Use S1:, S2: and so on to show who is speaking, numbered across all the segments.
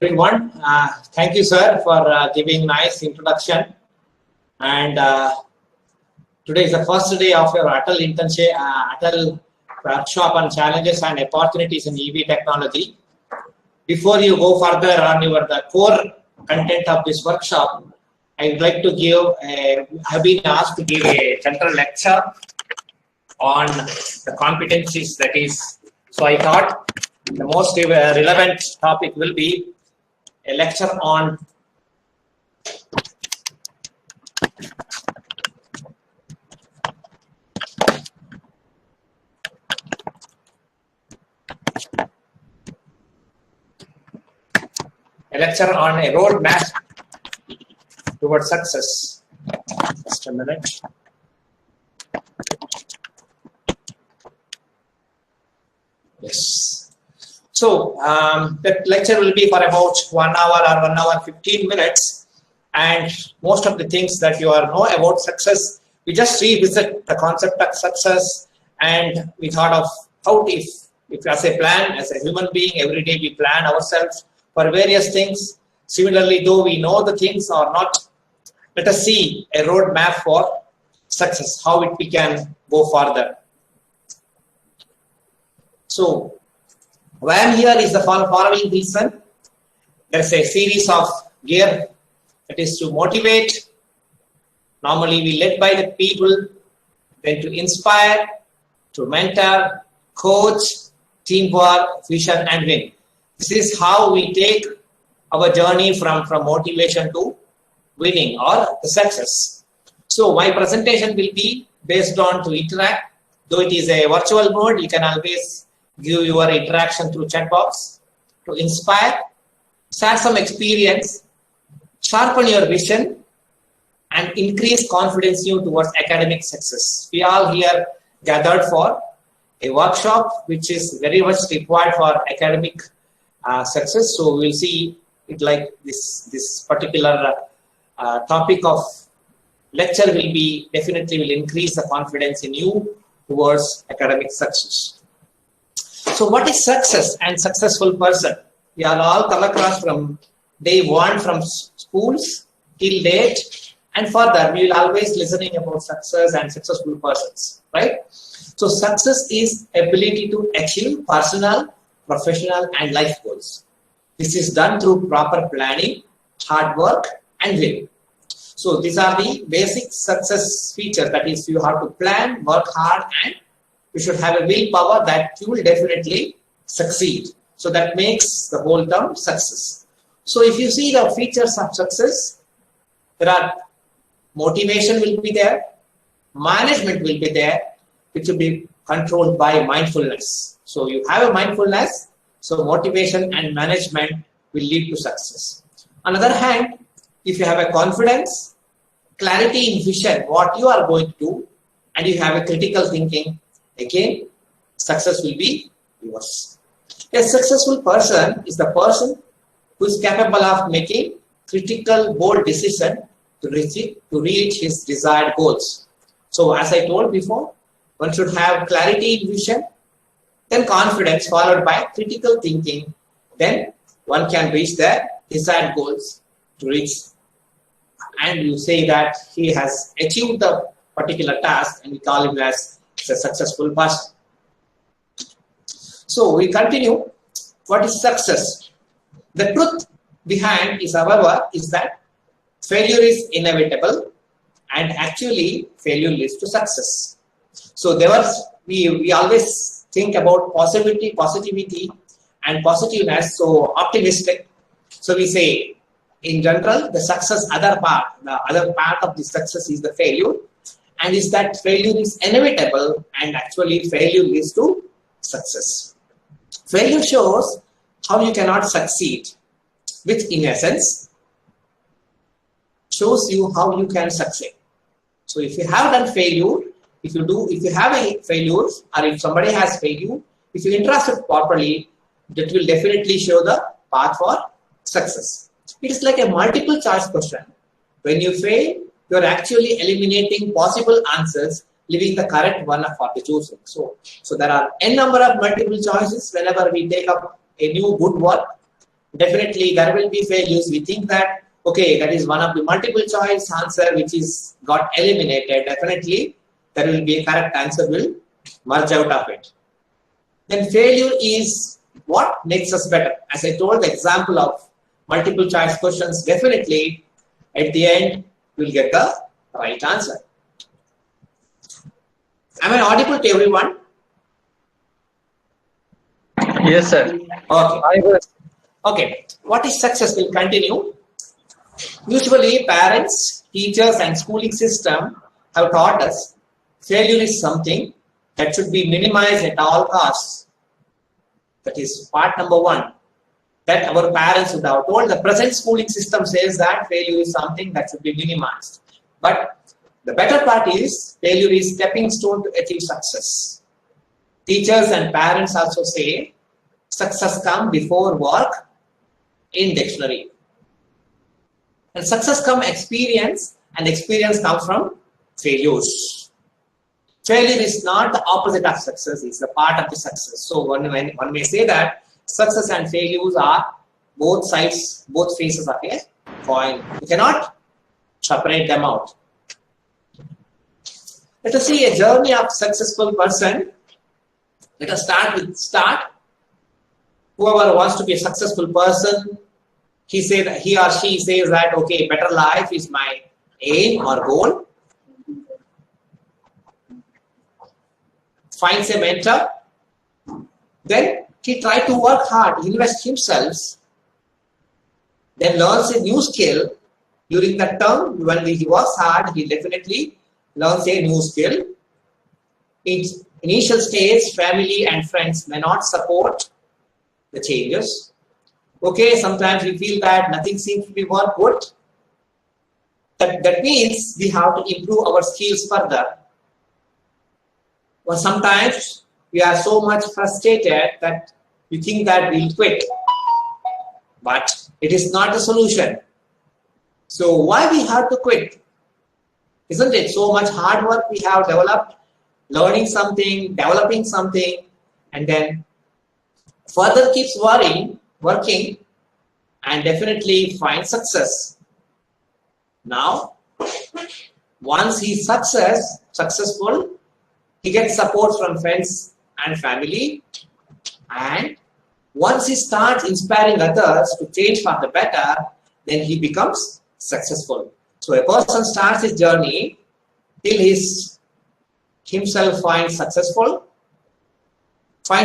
S1: Everyone, thank you, sir, for giving nice introduction. And today is the first day of your Atal internship, Atal workshop on challenges and opportunities in EV technology. Before you go further on the core content of this workshop, I would like to give. I have been asked to give a general lecture on the competencies. That is, so I thought the most relevant topic will be a lecture on a roadmap towards success. Just a minute. Yes. So that lecture will be for about 1 hour or 1 hour 15 minutes, and most of the things that you know about success, we just revisit the concept of success, and we thought of how if as a plan, as a human being, every day we plan ourselves for various things. Similarly, though we know the things or not, let us see a roadmap for success, how we can go further. So why I am here is the following reason. There is a series of gear that is to motivate. Normally we led by the people, then to inspire, to mentor, coach, teamwork, vision and win. This is how we take our journey from motivation to winning or the success. So my presentation will be based on to interact. Though it is a virtual mode, you can always give your interaction through chat box, to inspire, share some experience, sharpen your vision, and increase confidence you towards academic success. We all here gathered for a workshop which is very much required for academic success. So we'll see it like this particular topic of lecture will be definitely will increase the confidence in you towards academic success. So what is success and successful person? We are all come across from day one from schools till date, and further we will always listening about success and successful persons, right? So success is ability to achieve personal, professional and life goals. This is done through proper planning, hard work and will. So these are the basic success features, that is you have to plan, work hard and you should have a willpower that you will definitely succeed. So that makes the whole term success. So if you see the features of success, there are motivation will be there, management will be there, which will be controlled by mindfulness. So you have a mindfulness, so motivation and management will lead to success. On the other hand, if you have a confidence, clarity in vision, what you are going to do, and you have a critical thinking, again, success will be yours. A successful person is the person who is capable of making critical, bold decision to reach his desired goals. So as I told before, one should have clarity in vision, then confidence followed by critical thinking. Then one can reach their desired goals to reach. And you say that he has achieved the particular task and we call him as a successful person. So we continue. What is success? The truth behind is, however, is that failure is inevitable and actually failure leads to success. So we always think about positivity and positiveness, so optimistic. So we say in general the other part of the success is the failure, and is that failure is inevitable and actually failure leads to success. Failure shows how you cannot succeed, which in essence shows you how you can succeed. So if you have done failure, if you have a failure, or if somebody has failure, if you interact it properly, that will definitely show the path for success. It is like a multiple choice question. When you fail, you are actually eliminating possible answers, leaving the correct one for the choosing. So there are n number of multiple choices whenever we take up a new good work. Definitely there will be failures. We think that, okay, that is one of the multiple choice answer which is got eliminated. Definitely there will be a correct answer will merge out of it. Then failure is what makes us better. As I told, the example of multiple choice questions, definitely at the end you will get the right answer. Am I audible to everyone?
S2: Yes, sir.
S1: Okay. Okay. What is success? Will continue. Usually, parents, teachers, and schooling system have taught us failure is something that should be minimized at all costs. That is part number one. That our parents would have told. The present schooling system says that failure is something that should be minimized. But the better part is failure is stepping stone to achieve success. Teachers and parents also say success comes before work in dictionary. And success comes experience, and experience comes from failures. Failure is not the opposite of success, it's a part of the success. So one may say that success and failures are both sides, both faces of a coin. You cannot separate them out. Let us see a journey of successful person. Let us start. Whoever wants to be a successful person, he or she says that, okay, better life is my aim or goal. Finds a mentor. Then he tries to work hard, invest himself. Then learns a new skill. During that term, when he works hard, he definitely learns a new skill. In initial stage, family and friends may not support the changes. Okay, sometimes we feel that nothing seems to be work good. That means we have to improve our skills further. But sometimes we are so much frustrated that we think that we'll quit. But it is not the solution. So why we have to quit? Isn't it so much hard work we have developed, learning something, developing something, and then further keeps working, and definitely find success. Now, once he's successful, he gets support from friends and family, and once he starts inspiring others to change for the better, then he becomes successful. So a person starts his journey till himself finds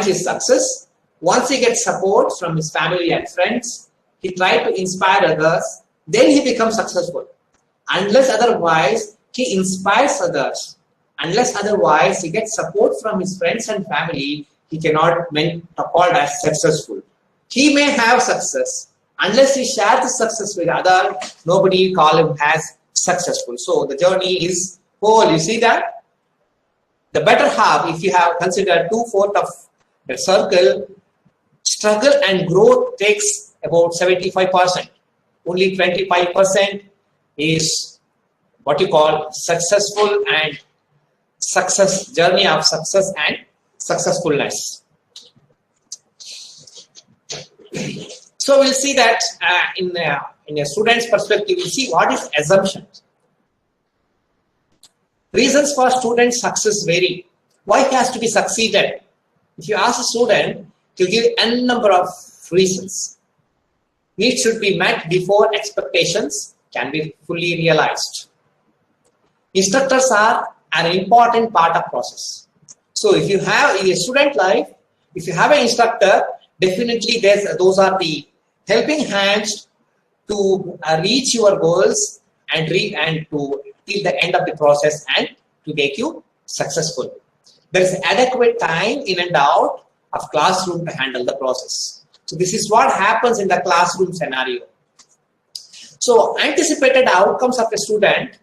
S1: his success. Once he gets support from his family and friends, he tries to inspire others, then he becomes successful. Unless otherwise, he inspires others. Unless otherwise, he gets support from his friends and family, he cannot be called as successful. He may have success. Unless he shares the success with others, nobody call him as successful. So the journey is whole. You see that? The better half, if you have considered 2/4 of the circle, struggle and growth takes about 75%. Only 25% is what you call successful and success, journey of success and successfulness. So we'll see that in a student's perspective, we'll see what is assumptions. Reasons for student success vary. Why it has to be succeeded? If you ask a student to give n number of reasons, needs should be met before expectations can be fully realized. Instructors are an important part of process. So if you have in a student life, if you have an instructor, definitely those are the helping hands to reach your goals and to till the end of the process and to make you successful. There is adequate time in and out of classroom to handle the process. So this is what happens in the classroom scenario. So anticipated outcomes of a student,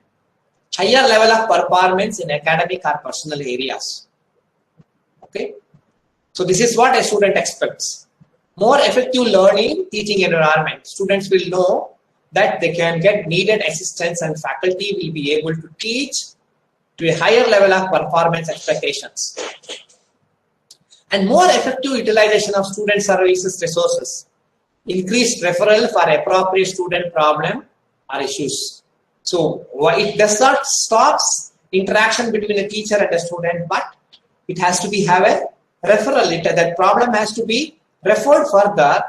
S1: higher level of performance in academic or personal areas. Okay. So this is what a student expects. More effective learning, teaching environment. Students will know that they can get needed assistance and faculty will be able to teach to a higher level of performance expectations. And more effective utilization of student services resources. increased referral for appropriate student problem or issues. So it does not stops interaction between a teacher and a student, but it has to be have a referral. That problem has to be referred further,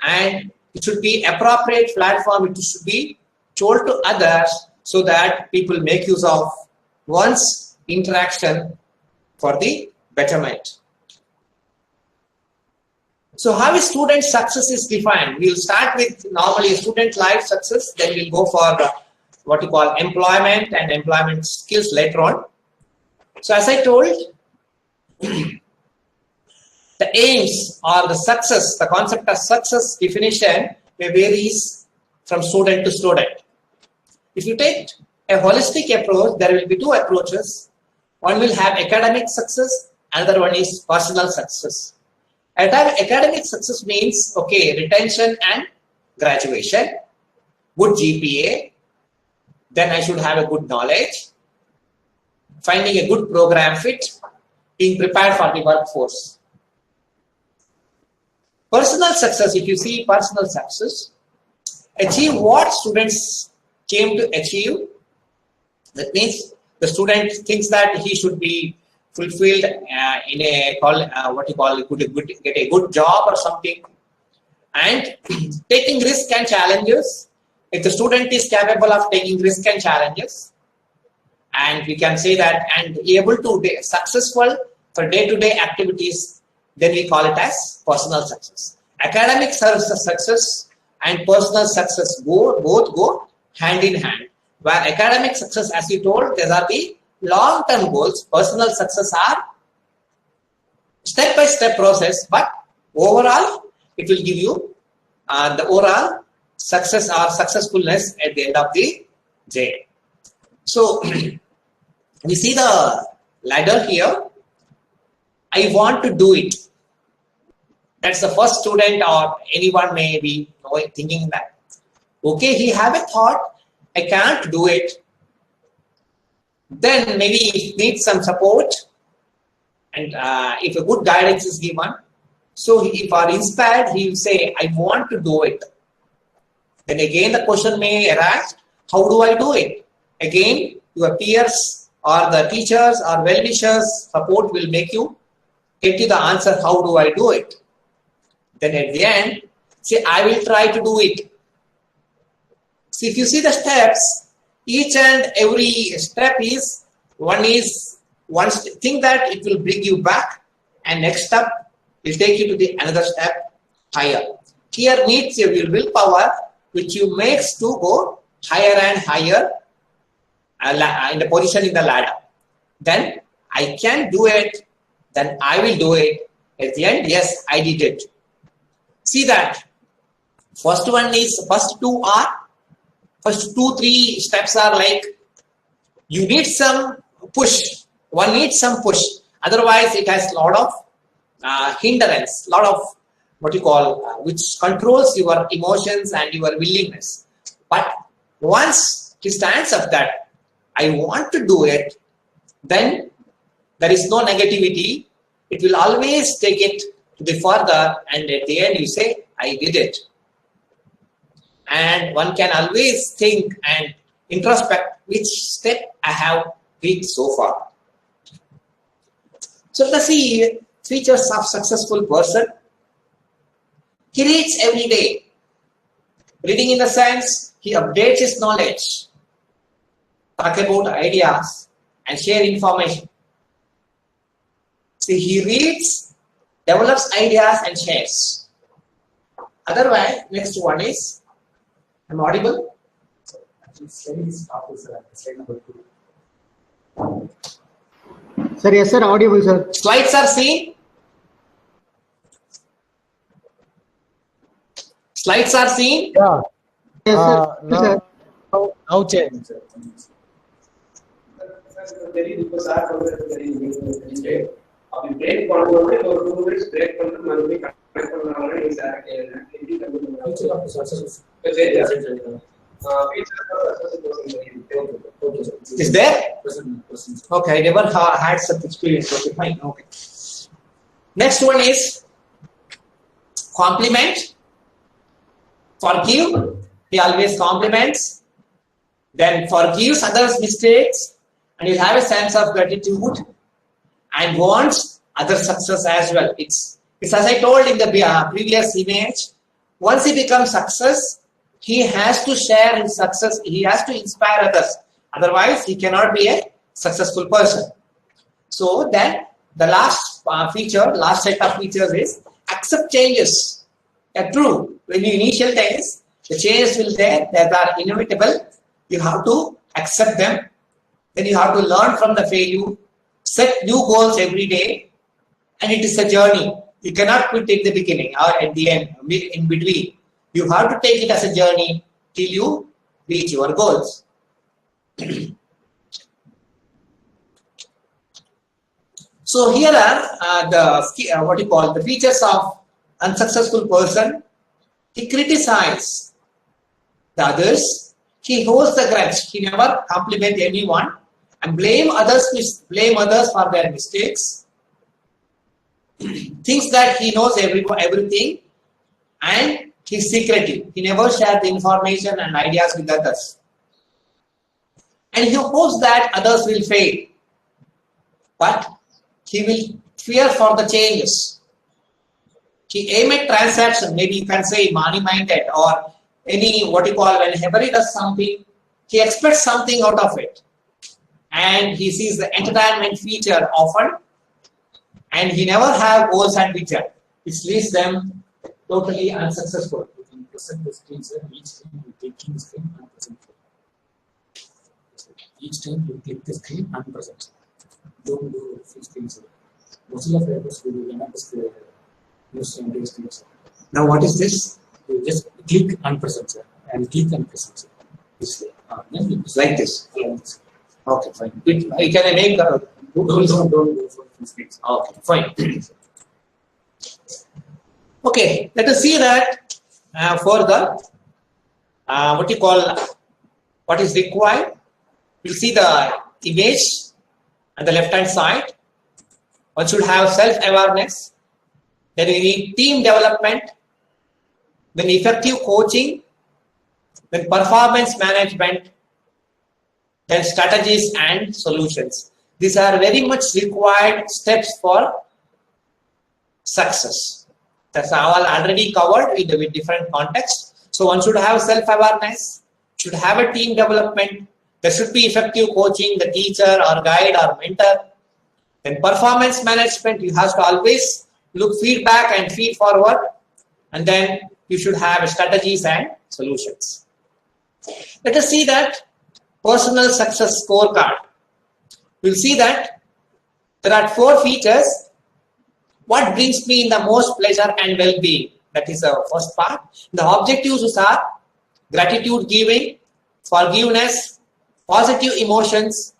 S1: and it should be appropriate platform. It should be told to others so that people make use of one's interaction for the betterment. So how is student success is defined? We'll start with normally student life success, then we'll go for what you call employment and employment skills later on. So as I told, the aims or the success, the concept of success definition may varies from student to student. If you take a holistic approach, there will be two approaches. One will have academic success, another one is personal success. Academic success means, okay, retention and graduation, good GPA, then I should have a good knowledge, finding a good program fit, being prepared for the workforce. Personal success, if you see personal success, achieve what students came to achieve. That means the student thinks that he should be fulfilled in a get a good job or something, and taking risk and challenges. If the student is capable of taking risk and challenges, and we can say that, and able to be successful for day-to-day activities, then we call it as personal success. Academic success and personal success both go hand in hand. Where academic success, as you told, these are the long-term goals. Personal success are step-by-step process, but overall it will give you the overall success or successfulness at the end of the day. So we see the ladder here. I want to do it. That's the first student, or anyone may be thinking that. Okay, he have a thought, I can't do it. Then maybe he needs some support, and if a good guidance is given, so if are inspired, he will say, I want to do it. Then again the question may arise, how do I do it? Again, your peers or the teachers or well-wishers support will make you get you the answer, how do I do it? Then at the end, say, I will try to do it. See, if you see the steps, each and every step is one thing that it will bring you back, and next step will take you to the another step higher. Here needs your willpower, which you makes to go higher and higher in the position in the ladder. Then I can do it. Then I will do it. At the end, yes, I did it. See that first two, three steps are like you need some push. One needs some push. Otherwise, it has a lot of hindrance, lot of which controls your emotions and your willingness. But once he stands up that I want to do it, then there is no negativity. It will always take it to the further, and at the end you say, I did it. And one can always think and introspect which step I have reached so far. So let's see features of successful person. He reads every day. Reading in the sense, he updates his knowledge, talk about ideas, and share information. See, he reads, develops ideas, and shares. Otherwise, next one is, I'm audible?
S2: Sir, yes, sir, audible, sir.
S1: Slides are seen? Slides are seen?
S2: Yeah. Yes, sir.
S3: Now change.
S1: Is there? Okay, I never had such experience. Okay, fine. Okay. Next one is complement. Forgive, he always compliments, then forgives others' mistakes, and he'll have a sense of gratitude and wants other success as well. It's as I told in the previous image, once he becomes success, he has to share his success, he has to inspire others. Otherwise, he cannot be a successful person. So then the last last set of features is accept changes. True, when you initial days, the changes will there, that are inevitable. You have to accept them. Then you have to learn from the failure, set new goals every day, and it is a journey. You cannot quit at the beginning or at the end, in between. You have to take it as a journey till you reach your goals. So here are the features of unsuccessful person. He criticizes the others. He holds the grudge. He never compliment anyone and blame others for their mistakes. Thinks that he knows everything, and he's secretive. He never shares the information and ideas with others. And he hopes that others will fail, but he will fear for the changes. He aim at transaction, maybe you can say money-minded, or any whenever he does something, he expects something out of it. And he sees the entertainment feature often, and he never have goals and vision, which leaves them totally unsuccessful.
S3: In present the screen, sir, each time you take the screen and present. Each time you click the screen and present. Don't do full screen, sir. Mozilla Firefox will remember the use entire screen, sir.
S1: Now what is this?
S3: You just click and present, sir, and click and present, sir. Then you
S1: Like this.
S3: like this.
S1: Okay, fine. Can I make a
S3: Don't go for full screen, sir.
S1: Okay, fine. Okay, let us see that for the what is required. We'll see the image on the left hand side. One should have self-awareness. Then we need team development. Then effective coaching. Then performance management. Then strategies and solutions. These are very much required steps for success. That's all already covered with different contexts. So one should have self-awareness, should have a team development. There should be effective coaching, the teacher or guide or mentor. Then performance management, you have to always look feedback and feed forward. And then you should have strategies and solutions. Let us see that personal success scorecard. We'll see that there are 4 features. What brings me in the most pleasure and well-being? That is the first part. The objectives are gratitude giving, forgiveness, positive emotions,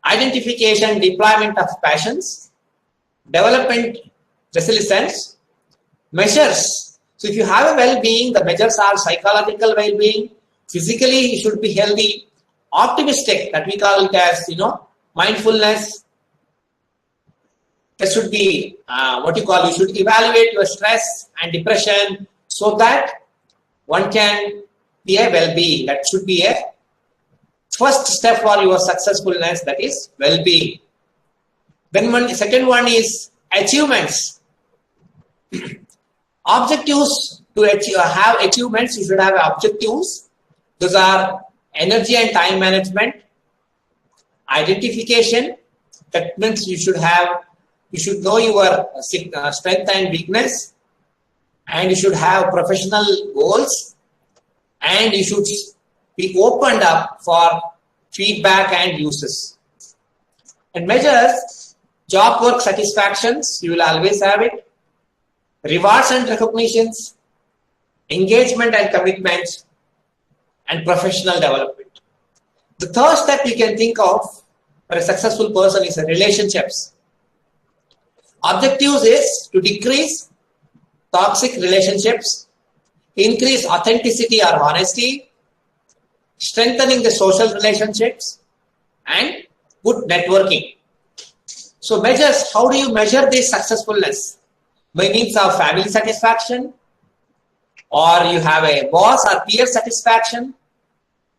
S1: identification, deployment of passions, development, resilience, measures. So if you have a well-being, the measures are psychological well-being, physically you should be healthy, optimistic, that we call it as, mindfulness. There should be you should evaluate your stress and depression so that one can be a well-being. That should be a first step for your successfulness, that is well-being. Then second one is achievements. Objectives. To have achievements, you should have objectives. Those are energy and time management, identification. That means you should know your strength and weakness, and you should have professional goals, and you should be opened up for feedback and uses. And measures, job work satisfactions, you will always have it, rewards and recognitions, engagement and commitment, and professional development. The third step you can think of for a successful person is relationships. Objectives is to decrease toxic relationships, increase authenticity or honesty, strengthening the social relationships, and good networking. So measures, how do you measure this successfulness? By means of family satisfaction, or you have a boss or peer satisfaction,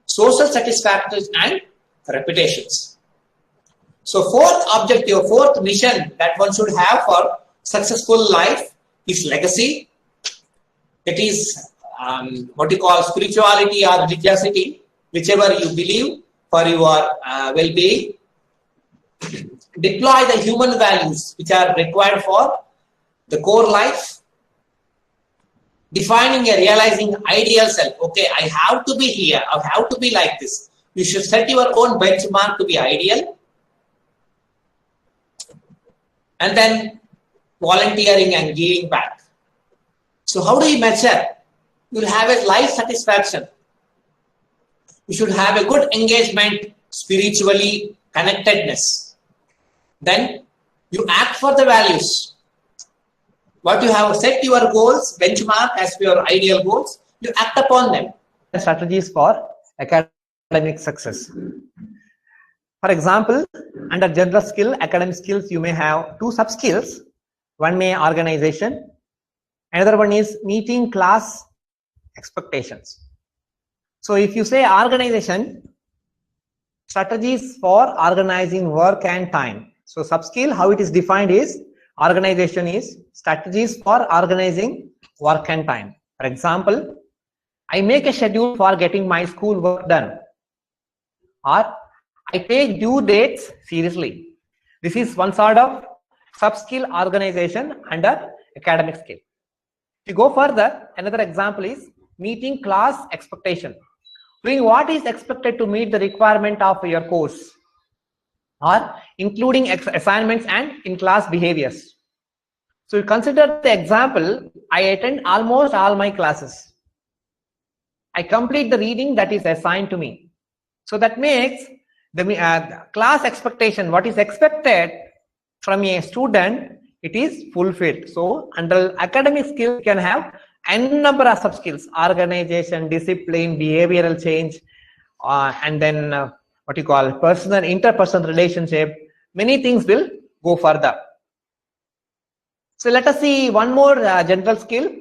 S1: social satisfaction, and reputations. So fourth objective, fourth mission that one should have for successful life is legacy. It is what you call spirituality or religiosity, whichever you believe for your well-being. Deploy the human values which are required for the core life. Defining and realizing ideal self. Okay, I have to be here. I have to be like this. You should set your own benchmark to be ideal. And then volunteering and giving back. So how do you measure? You will have a life satisfaction. You should have a good engagement, spiritually connectedness. Then you act for the values. What you have set your goals, benchmark as your ideal goals, you act upon them.
S4: Strategies for academic success. For example, under general skill, academic skills, you may have two sub-skills. One may organization, another one is meeting class expectations. So if you say organization, strategies for organizing work and time. So sub-skill, how it is defined is, organization is strategies for organizing work and time. For example, I make a schedule for getting my school work done, or I take due dates seriously. This is one sort of sub-skill organization under academic skill. If you go further, another example is meeting class expectation. Doing what is expected to meet the requirement of your course, or including assignments and in-class behaviors. So you consider the example, I attend almost all my classes. I complete the reading that is assigned to me. So that makes the class expectation, what is expected from a student, it is fulfilled. So under academic skills, you can have n number of sub-skills: organization, discipline, behavioral change, and then what you call personal, interpersonal relationship. Many things will go further. So let us see one more general skill,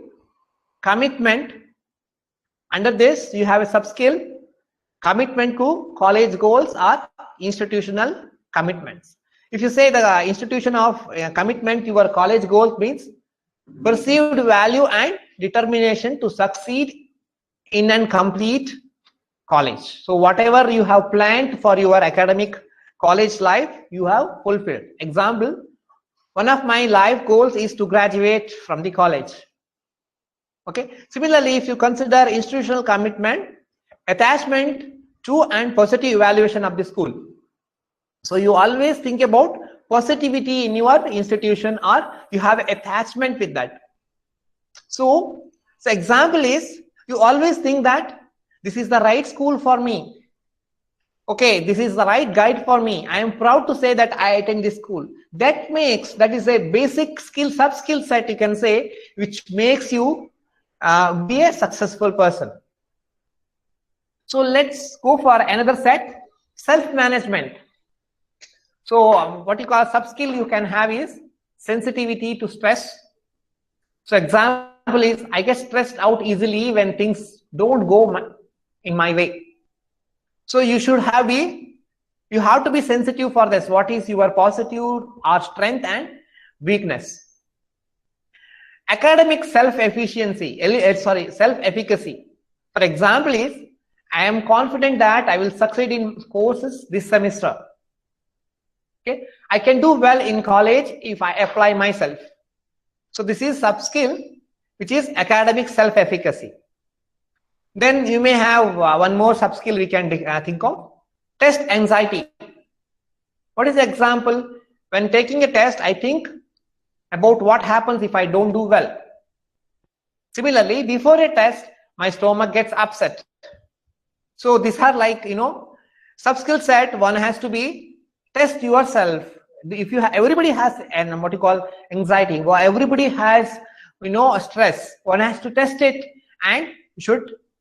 S4: commitment. Under this, you have a sub-skill, commitment to college goals or institutional commitments. If you say the institution of commitment, your college goals means perceived value and determination to succeed in and complete college. So whatever you have planned for your academic college life, you have fulfilled. Example, one of my life goals is to graduate from the college. Okay. Similarly, if you consider institutional commitment, attachment to and positive evaluation of the school. So you always think about positivity in your institution, or you have attachment with that. So example is, you always think that this is the right school for me. Okay, this is the right guide for me. I am proud to say that I attend this school. That is a basic skill, sub-skill set, you can say, which makes you be a successful person. So let's go for another set, self-management. So what you call sub-skill you can have is sensitivity to stress. So example is, I get stressed out easily when things don't go in my way. So you have to be sensitive for this. What is your positive or strength and weakness? Academic self-efficiency, self-efficacy. For example is, I am confident that I will succeed in courses this semester. Okay, I can do well in college if I apply myself. So this is sub-skill, which is academic self-efficacy. Then you may have one more sub-skill we can think of, test anxiety. What is the example? When taking a test, I think about what happens if I don't do well. Similarly, before a test, my stomach gets upset. So these are like, sub-skill set. One has to be test yourself. If everybody has what you call anxiety, or everybody has a stress, one has to test it, and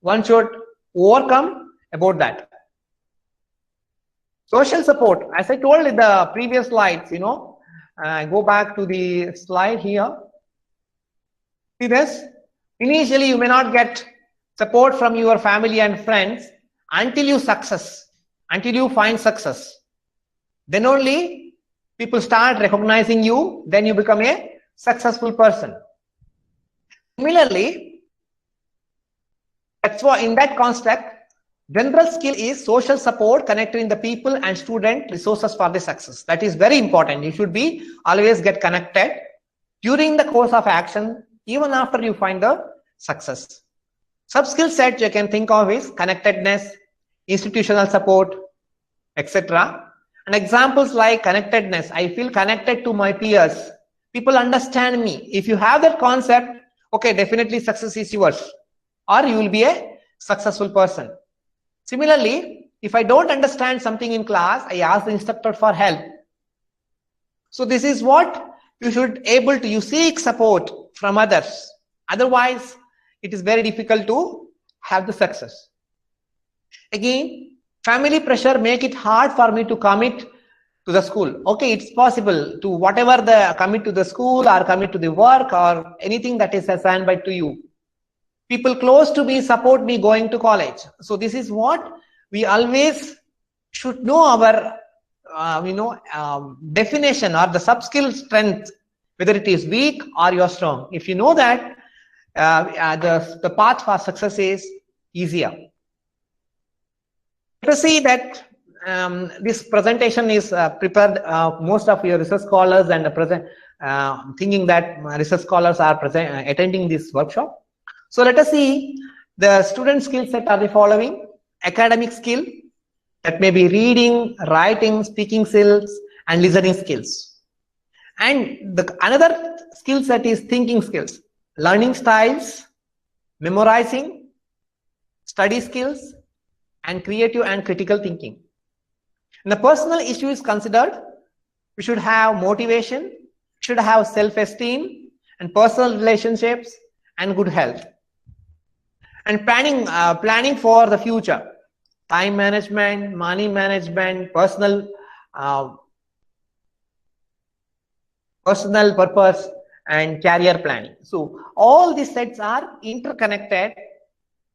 S4: one should overcome about that. Social support, as I told in the previous slides, go back to the slide here. See this, Initially, you may not get support from your family and friends until you find success. Then only people start recognizing you, then you become a successful person. Similarly, that's why in that construct, general skill is social support connecting the people and student resources for the success. That is very important. You should be always get connected during the course of action, even after you find the success. Sub skill set you can think of is connectedness, institutional support, etc. And examples like connectedness, I feel connected to my peers. People understand me. If you have that concept, okay, definitely success is yours, or you will be a successful person. Similarly, if I don't understand something in class, I ask the instructor for help. So this is what you should able to, you seek support from others. Otherwise, it is very difficult to have the success. Again, family pressure make it hard for me to commit to the school. Okay, it's possible to whatever the commit to the school or commit to the work or anything that is assigned by to you. People close to me support me going to college. So this is what we always should know our definition or the sub-skill strength, whether it is weak or you're strong. If you know that, the path for success is easier. Let us see that this presentation is prepared. Most of your research scholars and thinking that research scholars are attending this workshop. So let us see the student skill set are the following: academic skill, that may be reading, writing, speaking skills, and listening skills. And another skill set is thinking skills, learning styles, memorizing, study skills, and creative and critical thinking. And the personal issue is considered. We should have motivation, should have self-esteem, and personal relationships, and good health. And planning for the future, time management, money management, personal purpose, and career planning. So all these sets are interconnected.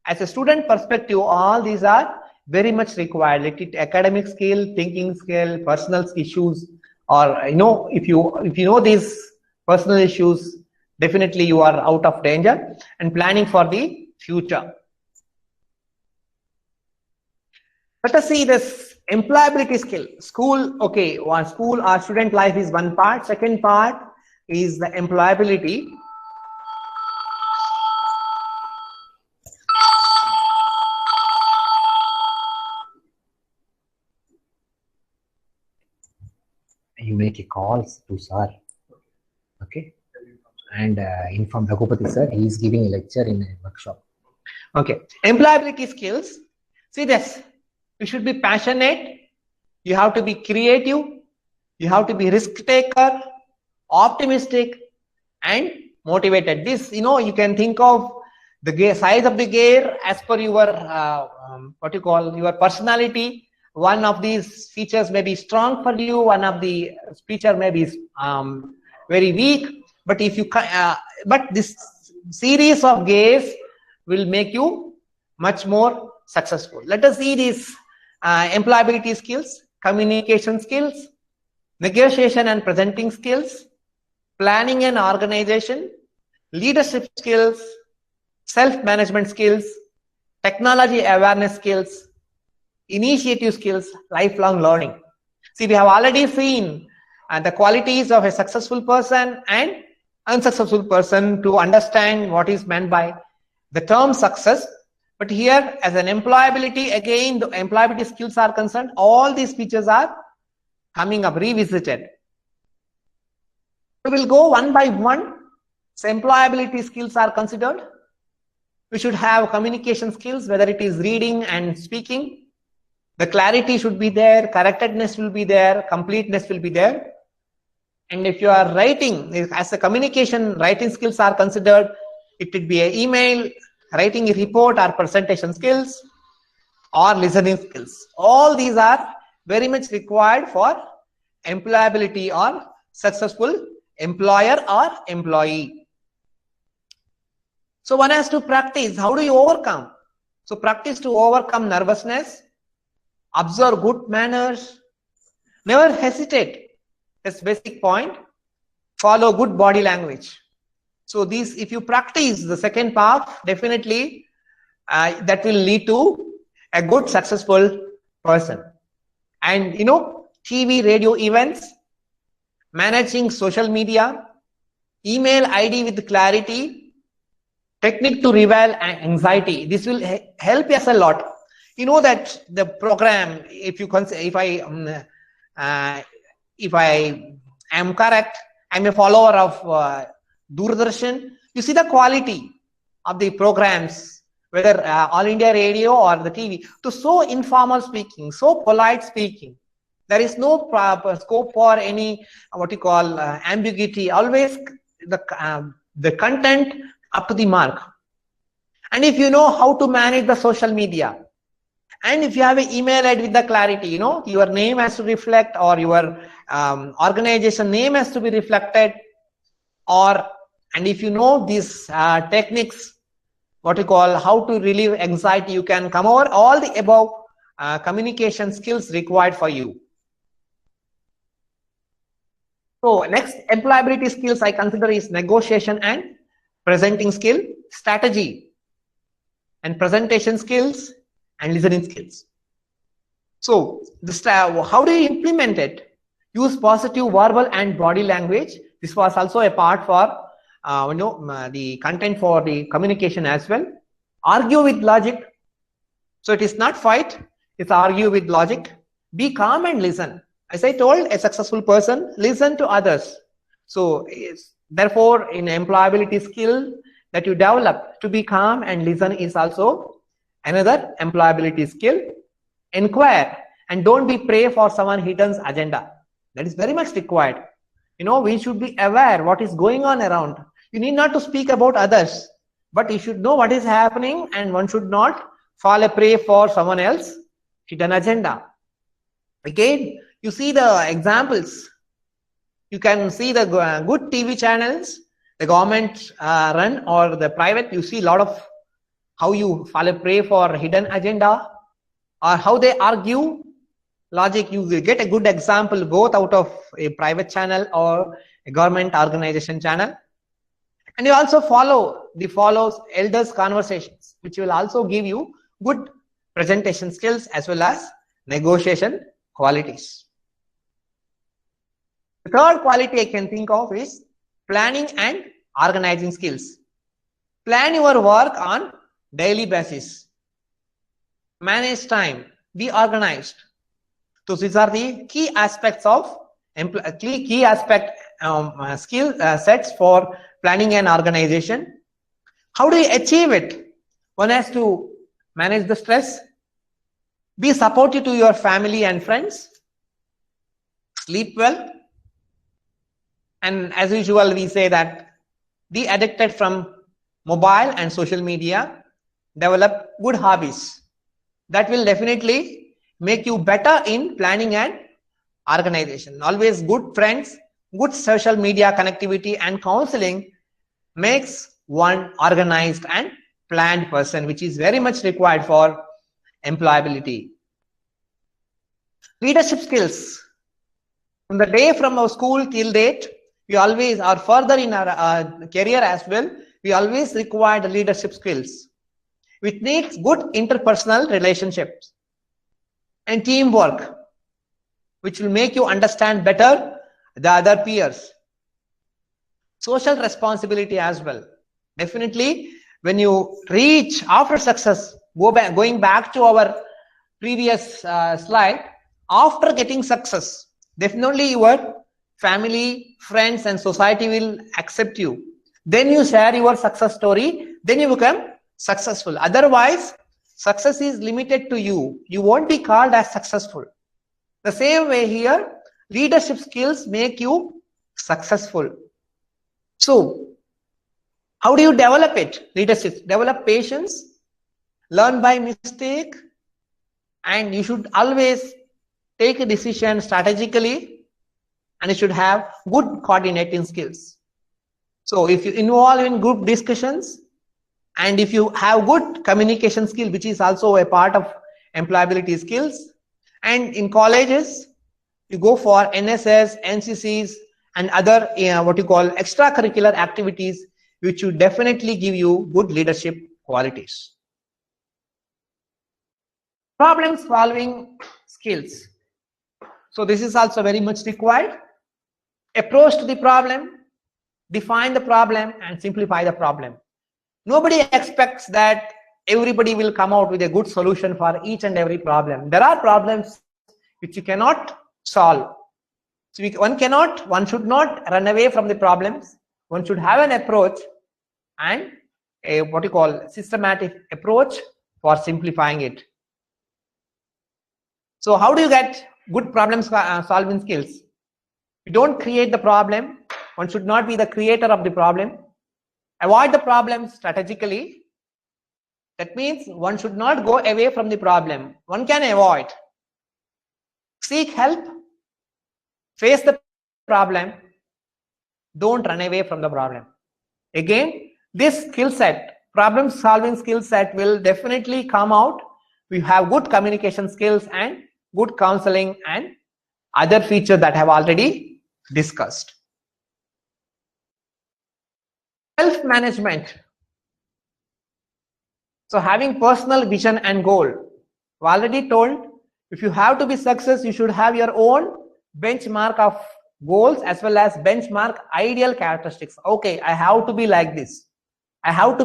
S4: As a student perspective, all these are very much required. Like academic skill, thinking skill, personal issues, or if you know these personal issues, definitely you are out of danger. And planning for the future. Let us see this employability skill. School, okay, school or student life is one part. Second part is the employability. You make a call to sir, okay, and inform Raghupati sir. He is giving a lecture in a workshop. Okay, employability skills. See this. You should be passionate. You have to be creative. You have to be risk taker, optimistic, and motivated. This, you can think of the size of the gear as per your your personality. One of these features may be strong for you. One of the feature may be very weak. But if you but this series of gears will make you much more successful. Let us see these employability skills: communication skills, negotiation and presenting skills, planning and organization, leadership skills, self-management skills, technology awareness skills, initiative skills, lifelong learning. See, we have already seen the qualities of a successful person and unsuccessful person to understand what is meant by the term success. But here, as an employability, again, the employability skills are concerned, all these features are coming up, revisited. We will go one by one. So employability skills are considered. We should have communication skills, whether it is reading and speaking. The clarity should be there, correctness will be there, completeness will be there. And if you are writing, as a communication, writing skills are considered. It could be an email, writing a report, or presentation skills, or listening skills. All these are very much required for employability or successful employer or employee. So one has to practice. How do you overcome? So practice to overcome nervousness, observe good manners, never hesitate. That's basic point. Follow good body language. So these, if you practice the second part, definitely that will lead to a good successful person. And TV, radio events, managing social media, email ID with clarity, technique to repel anxiety. This will help us a lot. You know that the program, if I am correct, I'm a follower of Doordarshan. You see the quality of the programs, whether All India Radio or the TV, to so informal speaking, so polite speaking. There is no scope for any ambiguity. Always the content up to the mark. And if you know how to manage the social media, and if you have an email ID with the clarity, your name has to reflect, or your organization name has to be reflected, and if you know these techniques, how to relieve anxiety, you can come over all the above communication skills required for you. So next employability skills I consider is negotiation and presenting skill, strategy and presentation skills, and listening skills. So this, how do you implement it? Use positive verbal and body language. This was also a part for the content for the communication as well. Argue with logic. So it is not fight, it's argue with logic. Be calm and listen. As I told, a successful person listen to others. So therefore, in employability skill that you develop, to be calm and listen is also another employability skill. Inquire and don't be prey for someone hidden agenda. That is very much required. We should be aware what is going on around. You need not to speak about others, but you should know what is happening, and one should not fall a prey for someone else hidden agenda. Again, you see the examples. You can see the good TV channels, the government run or the private. You see a lot of how you fall a prey for hidden agenda, or how they argue logic. You will get a good example both out of a private channel or a government organization channel. And you also follow elders conversations, which will also give you good presentation skills as well as negotiation qualities. The third quality I can think of is planning and organizing skills. Plan your work on daily basis. Manage time. Be organized. So these are the key aspects of skill sets for planning and organization. How do you achieve it? One has to manage the stress. Be supportive to your family and friends. Sleep well. And as usual, we say that be addicted from mobile and social media. Develop good hobbies. That will definitely make you better in planning and organization. Always good friends, good social media connectivity and counseling makes one organized and planned person, which is very much required for employability. Leadership skills. From the day from our school till date, we always are further in our career as well. We always require the leadership skills, which needs good interpersonal relationships and teamwork, which will make you understand better the other peers. Social responsibility as well. Definitely, when you reach after success, going back to our previous slide, after getting success, definitely your family, friends, and society will accept you. Then you share your success story, then you become successful. Otherwise, success is limited to you. You won't be called as successful. The same way here, leadership skills make you successful. So, how do you develop it? Leadership. Develop patience, learn by mistake, and you should always take a decision strategically, and you should have good coordinating skills. So if you involve in group discussions, And if you have good communication skill, which is also a part of employability skills, and in colleges, you go for NSS, NCCs, and other what you call extracurricular activities, which will definitely give you good leadership qualities. Problem solving skills. So this is also very much required. Approach to the problem, define the problem, and simplify the problem. Nobody expects that everybody will come out with a good solution for each and every problem. There are problems which you cannot solve. So one should not run away from the problems. One should have an approach and a what you call systematic approach for simplifying it. So how do you get good problem solving skills? You don't create the problem. One should not be the creator of the problem. Avoid the problem strategically. That means one should not go away from the problem. One can avoid. Seek help. Face the problem. Don't run away from the problem. Again, this skill set, problem solving skill set, will definitely come out. We have good communication skills and good counseling and other features that I have already discussed. Self-management. So having personal vision and goal. We already told, if you have to be success, you should have your own benchmark of goals as well as benchmark ideal characteristics. Okay, I have to be like this. I have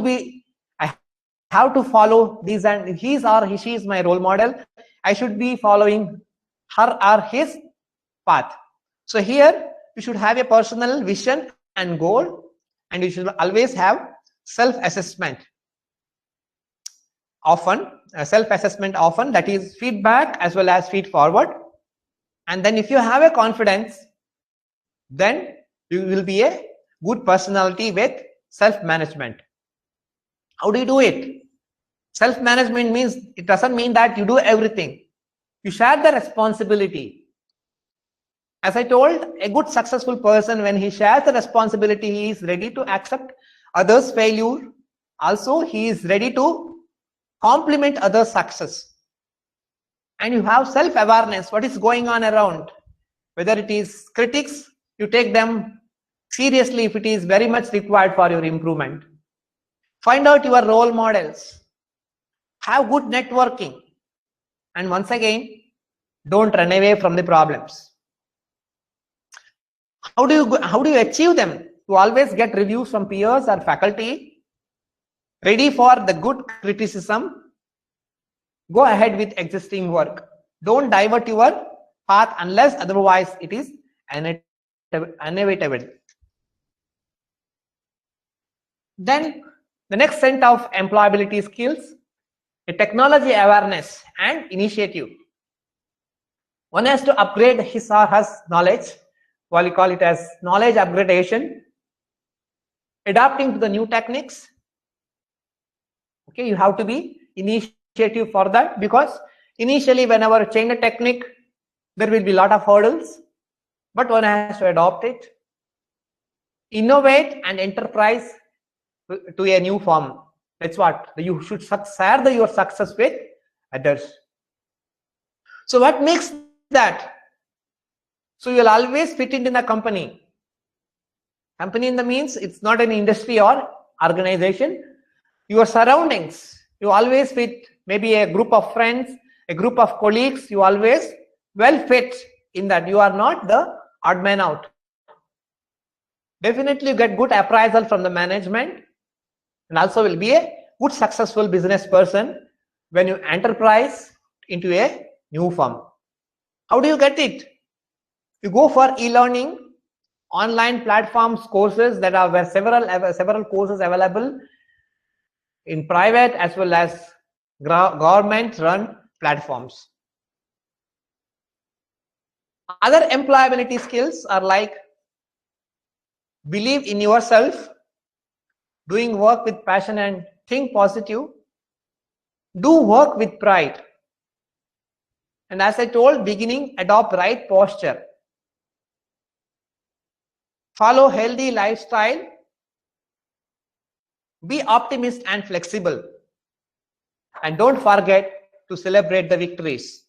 S4: to follow these, and he or she is my role model. I should be following her or his path. So here you should have a personal vision and goal, and you should always have self-assessment. Often, that is feedback as well as feed forward. And then if you have a confidence, then you will be a good personality with self-management. How do you do it? Self-management means, it doesn't mean that you do everything. You share the responsibility. As I told, a good successful person, when he shares the responsibility, he is ready to accept others' failure. Also, he is ready to compliment others' success. And you have self-awareness, what is going on around. Whether it is critics, you take them seriously if it is very much required for your improvement. Find out your role models. Have good networking. And once again, don't run away from the problems. How do you achieve them? You always get reviews from peers or faculty. Ready for the good criticism. Go ahead with existing work. Don't divert your path unless otherwise it is inevitable. Then the next set of employability skills, a technology awareness and initiative. One has to upgrade his or her knowledge, while we call it as knowledge upgradation, adapting to the new techniques. Okay, you have to be initiative for that, because initially whenever change a technique, there will be a lot of hurdles, but one has to adopt it, innovate and enterprise to a new form. That's what you should share your success with others. So what makes that? So you'll always fit into the company. Company in the means it's not an industry or organization. Your surroundings, you always fit. Maybe a group of friends, a group of colleagues, you always well fit in that. You are not the odd man out. Definitely you get good appraisal from the management, and also will be a good successful business person when you enterprise into a new firm. How do you get it? You go for e-learning, online platforms, courses that are several courses available in private as well as government run platforms. Other employability skills are like believe in yourself, doing work with passion and think positive, do work with pride, and as I told beginning, adopt right posture, follow healthy lifestyle, Be optimist and flexible. And don't forget to celebrate the victories.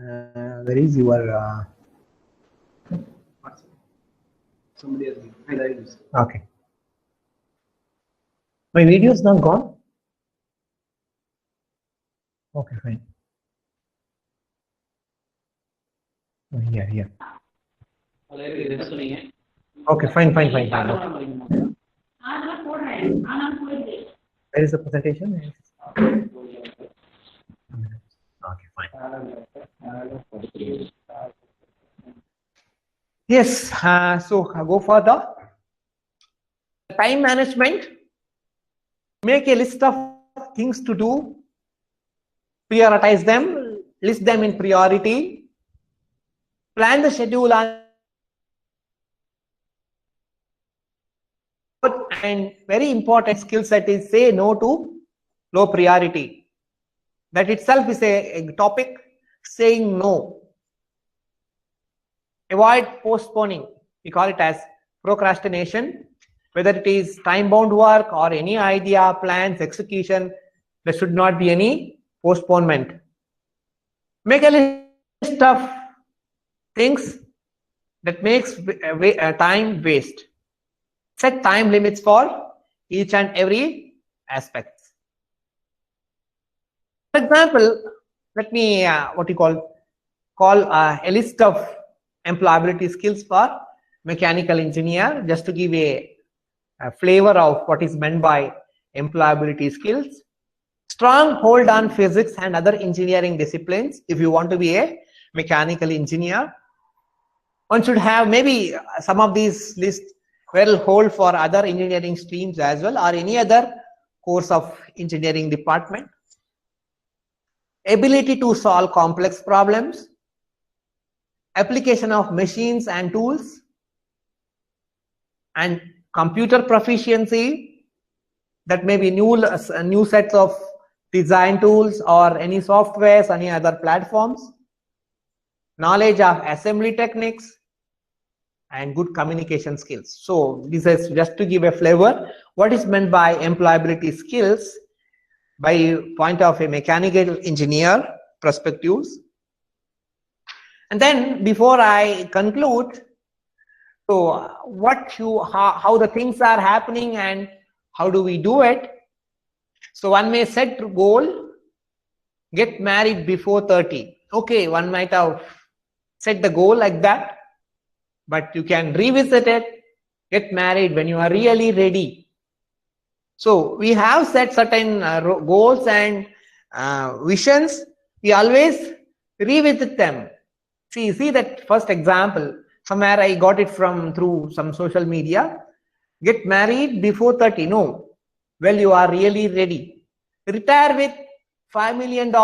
S4: Where is your...
S2: Somebody has highlighted.
S4: Okay. My video is not gone? Okay, fine. Oh, here. Okay, fine. Where is the presentation? Okay, fine. Yes, so go further. Time management. Make a list of things to do. Prioritize them. List them in priority. Plan the schedule and very important skill set is say no to low priority. That itself is a topic. Saying no. Avoid postponing. We call it as procrastination. Whether it is time-bound work or any idea, plans, execution, there should not be any postponement. Make a list of things that makes time waste. Set time limits for each and every aspect. For example, let me call a list of employability skills for mechanical engineer, just to give a flavor of what is meant by employability skills. Strong hold on physics and other engineering disciplines. If you want to be a mechanical engineer, one should have maybe some of these lists will hold for other engineering streams as well, or any other course of engineering department. Ability to solve complex problems. Application of machines and tools. And computer proficiency, that may be new sets of design tools or any softwares, any other platforms. Knowledge of assembly techniques and good communication skills. So this is just to give a flavor what is meant by employability skills by point of a mechanical engineer perspectives. And then before I conclude, so how the things are happening and how do we do it? So one may set goal, get married before 30. Okay, one might have set the goal like that, but you can revisit it, get married when you are really ready. So we have set certain goals and visions. We always revisit them. See that first example. Somewhere I got it through some social media. Get married before 30. No. Well, you are really ready. Retire with $5 million.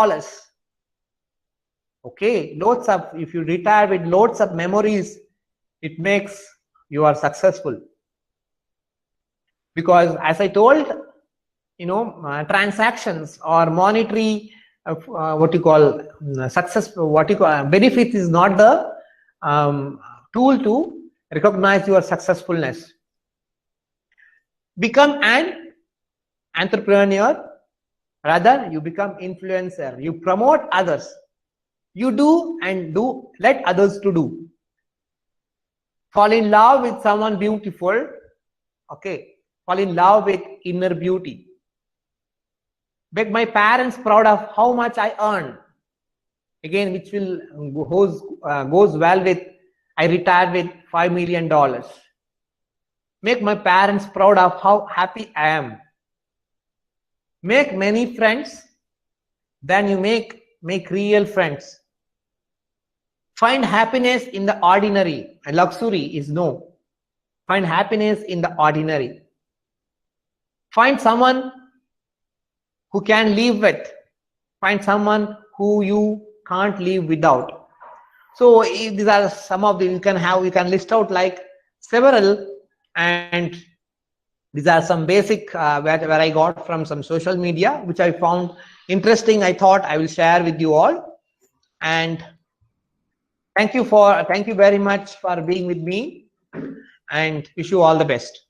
S4: Okay. If you retire with loads of memories, it makes you are successful. Because as I told, transactions or monetary, benefit is not the tool to recognize your successfulness. Become an entrepreneur, rather you become influencer. You promote others. You do let others to do. Fall in love with someone beautiful. Okay. Fall in love with inner beauty. Make my parents proud of how much I earn. Again, which goes well with I retired with $5 million. Make my parents proud of how happy I am. Make many friends, then you make real friends. Find happiness in the ordinary. And luxury is no. Find happiness in the ordinary. Find someone who can live with. Find someone who you can't live without. So these are some of the you can list out like several, and these are some basic where I got from some social media which I found interesting. I thought I will share with you all. And thank you very much for being with me. and wish you all the best.